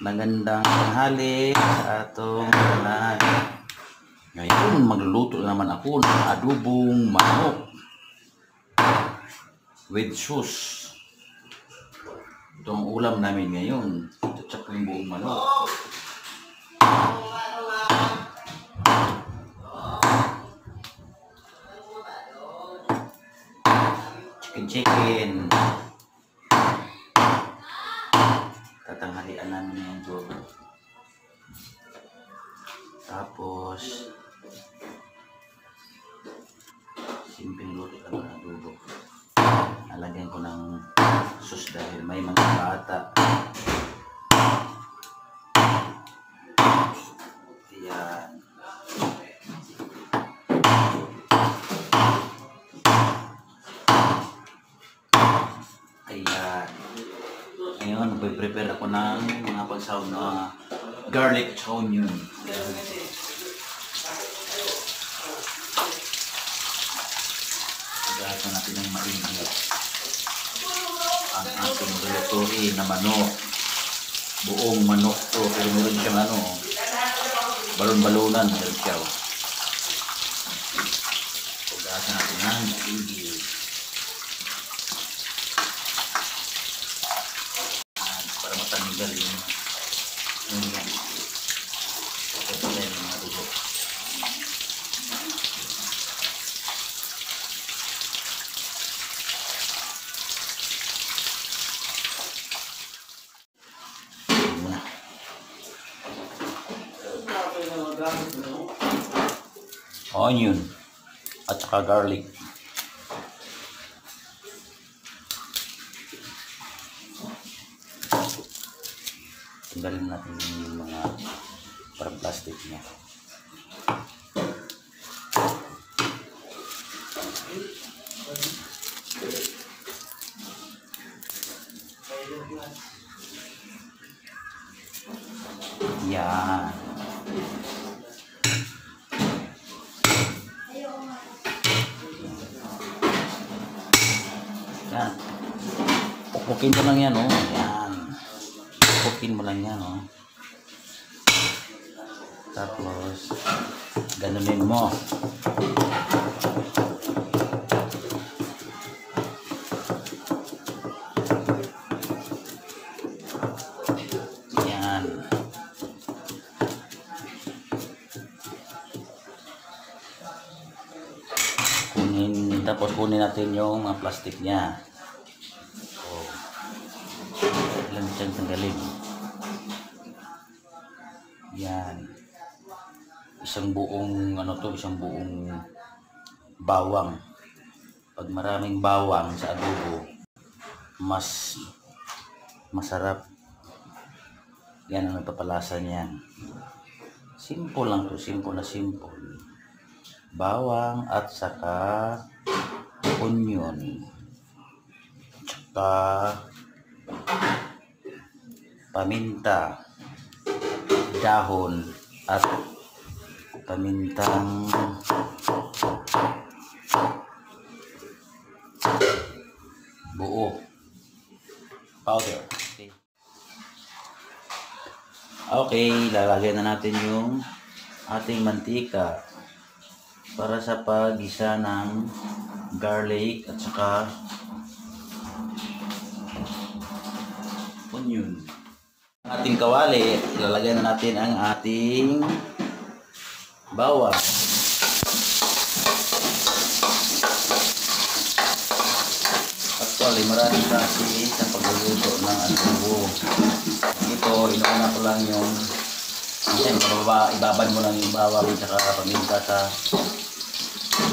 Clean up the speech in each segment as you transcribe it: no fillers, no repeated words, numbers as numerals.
Magandang tanghali sa atong tanan. Ngayon magluluto naman ako ng adobong manok with sauce. Ito ang ulam namin ngayon. Tsatsak ko yung buong manok. Chicken. Tatanghalian namin yung job. Tapos simpleng luto lang ng adobo. Nalagyan ko ng sauce dahil may mga bata. Ayan. Ayan. Ngayon, nagpe-prepare ako ng mga pagsahog na garlic at onion. Pagkakaroon natin ng mainit ang ating lulutuin na manok. Buong manok to, pero meron siyang balon-balonan. Meron siya. Pagkakaroon natin ng mainit. Para matanggal yung yan. Ito tayo ng mga dugo. Onion at saka garlic. Tanggalin natin yung mga parang plastic niya. Yan. Yan. Pupukin mo lang yan, oh. Yan. Pupukin mo lang yan, oh. Tapos, ganunin mo. Yan. Tapos kunin natin yung mga plastic niya. Oh. Ilan siyang tanggalin. Yan. Isang buong isang buong bawang. Pag maraming bawang sa adobo, mas masarap. Yan ang nagpapalasa niyan. Simple lang to, simple na simple. Bawang at saka onion. Tsaka paminta, dahon at pamintang buo powder. Okay, lalagyan na natin yung ating mantika para sa paggisa ng garlic at saka onion. Ang ating kawali, ilalagay na natin ang ating bawang. Actually, maraming klase sa pagluluto ng adobo. Ito, inuuna ko lang yung ibabad mo lang yung bawang at saka paminta sa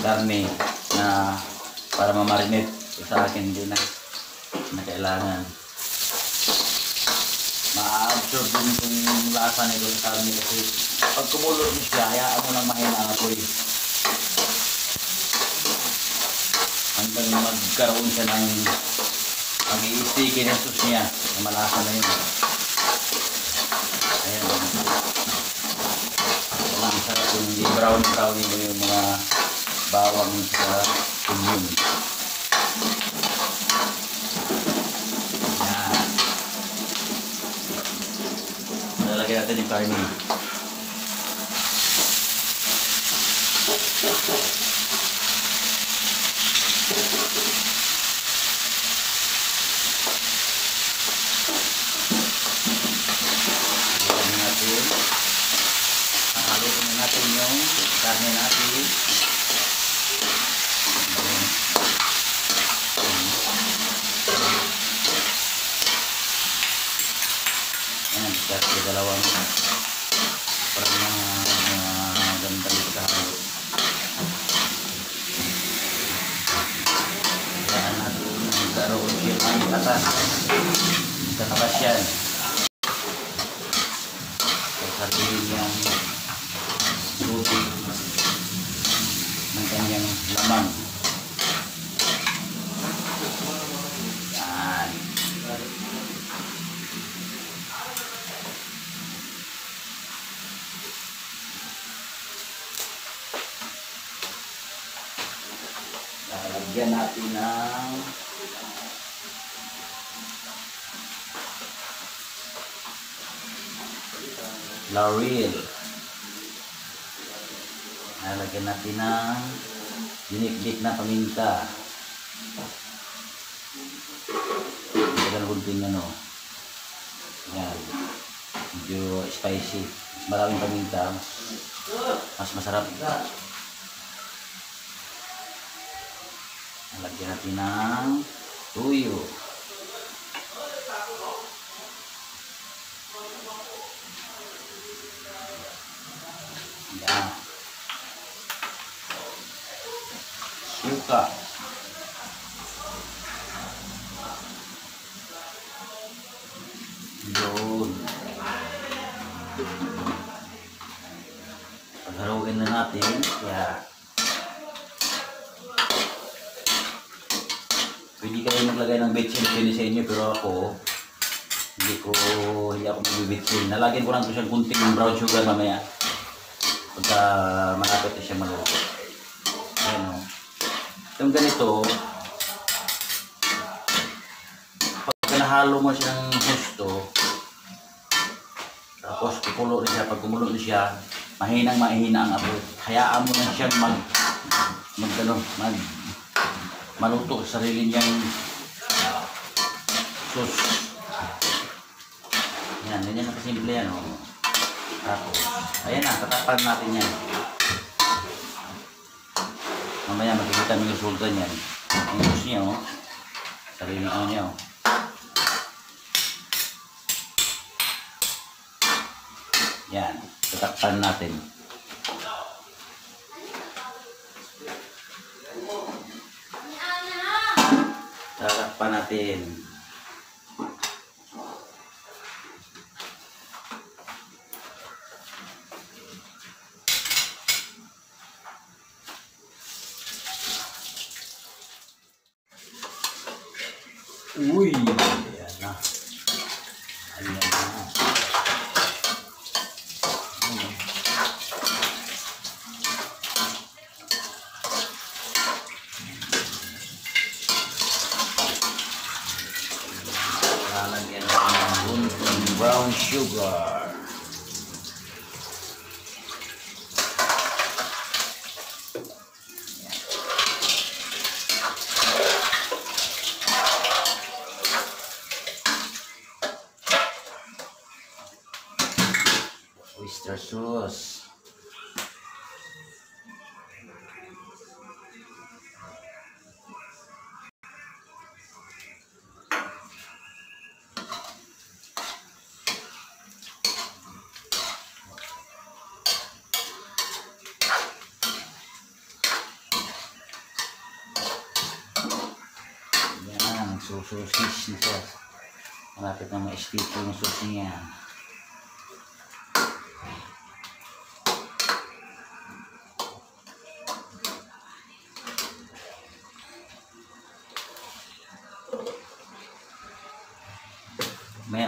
karne na para mamarinate. Sa akin hindi na kailangan. Ma-absorb din itong lasa nito sa karne kasi pag kumulot mo siya, hayaan mo lang mahina ang apoy. Hanggang magkaroon siya ng mag-i-sticky na sauce niya na malasa na yun. Ayan. Ang sarap kung hindi brown yung mga bawang sa onion. Yan. Lalagyan natin yung karne. Haluin natin yung karne natin. Ayan, kasi dalawang parang ganda dito sa halo. Kailangan natin magkaroon siya ang katas. Katakas yan. Sarili niyang luti ng kanyang laman. Yan. Lalagyan natin ng laurel. Lalagyan natin ng dinikdik na paminta. Lalagyan kunting ano. Yan. Medyo spicy. Maraming paminta. Mas masarap. Lalagyan natin ng tuyo. Yan. Suka. Yun. Paghaluin na natin. Kaya pwede kayo maglagay ng betsin sa inyo, pero ako hindi ako magbibitsin. Nalagyan ko lang ito siyang kunting brown sugar mamaya pagka malapit na siya maluto. Ayan o. Yung ganito, pagka nahalo mo siya ng gusto, tapos kukulo na siya. Pag kumulo na siya, mahinang mahina ang apoy. Hayaan mo na siyang maluto sa sarili niyang sauce. Yan, ganyan na kasimple yan o. Tapos, ayan na, tatakpan natin yan. Mamaya makikita mo yung resulta niyan. Ang sauce niya o. Sarili ano niya o. Yan, tatakpan natin. Tatakpan natin. Uy, ayan na. Ayan na. Lalagyan natin ng kunting brown sugar. Oyster sauce. Yan, sususis na siya. Malapit na ma-stick yung sauce niya.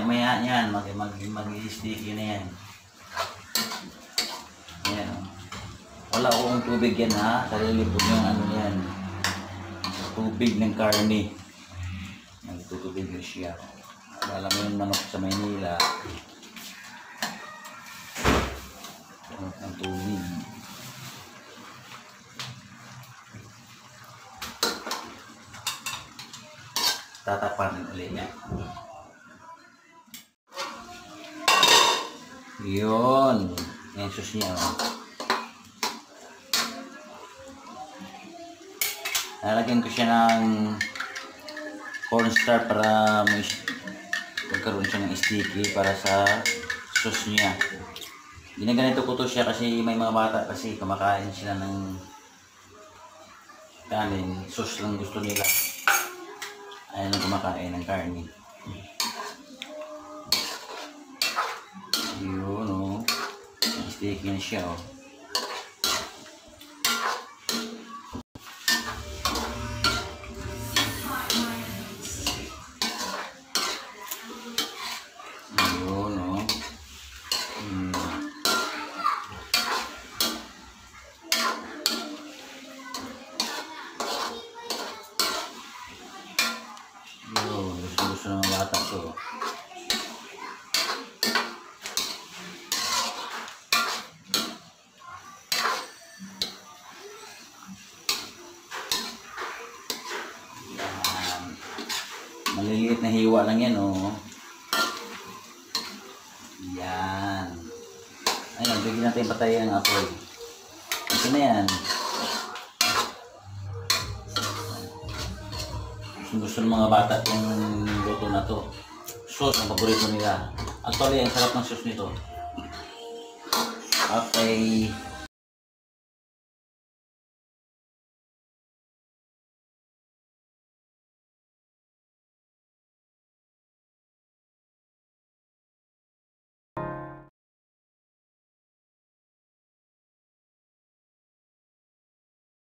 Maya yan, mag-sticky na yan. Ayan. Wala akong tubig yan ha. Sarili po yung ano yan. Tubig ng karne. Nagtutubig na siya. Alam mo yung manok sa Maynila. Tatapan ulit niya. Yun. Yan sauce niya. Oh. Lalagyan ko siya ng cornstarch para magkaroon siya ng sticky para sa sauce niya. Ginaganito ko to siya kasi may mga bata kasi kumakain sila ng kanin. Sauce lang gusto nila. Ayaw lang kumakain ng karne. Yun o. Sticky na siya o. Gusto ng bata to. Maliliit na hiwa lang yan, oh. Yan. Ayun, bigyan natin patayin ang apoy. Ito na yan. Gusto ng mga bata itong luto na to. Sauce ang paborito nila. Actually, ang sarap ng sauce nito. Okay.